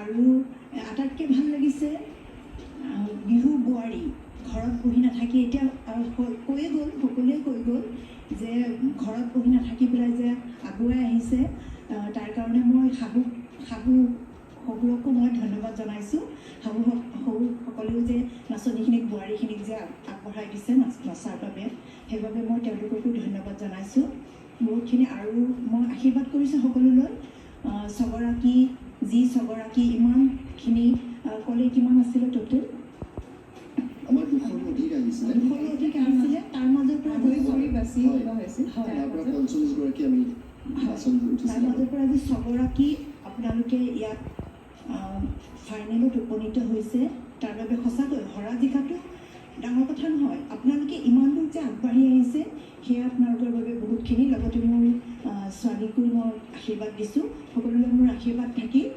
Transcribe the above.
আৰু আটাইতকৈ ভাল লাগিছে বিহু বোৱাৰী ঘৰত বহি নাথাকি এতিয়া কৈয়ে গ'ল, সকলোৱে কৈ গ'ল যে ঘৰত বহি নাথাকি পেলাই যে আগুৱাই আহিছে। তাৰ কাৰণে মই শহুৰকো মই ধন্যবাদ জনাইছোঁ। শহুসকলেও যে নাচনীখিনিক বোৱাৰীখিনিক যে আগবঢ়াই দিছে নচাৰ বাবে, সেইবাবে মই তেওঁলোককো ধন্যবাদ জনাইছোঁ বহুতখিনি। আৰু মই আশীৰ্বাদ কৰিছোঁ সকলোলৈ, ছগৰাকী ইমানখিনি ক'লে কিমান আছিলে টোটেল? আমাৰ 200ৰো অধিক আহিছিলে। তাৰ মাজৰ পৰা তাৰ মাজৰ পৰা আজি 6গৰাকী আপোনালোকে ইয়াত ফাইনেলত উপনীত হৈছে। তাৰ বাবে সঁচাকৈ হৰা জিকাটো ডাঙৰ কথা নহয়। আপোনালোকে ইমান দূৰ যে আগবাঢ়ি আহিছে সেয়া আপোনালোকৰ বাবে বহুতখিনি। লগতে মোৰ ছোৱালীকো মই আশীৰ্বাদ দিছোঁ, সকলোলৈ মোৰ আশীৰ্বাদ থাকিল।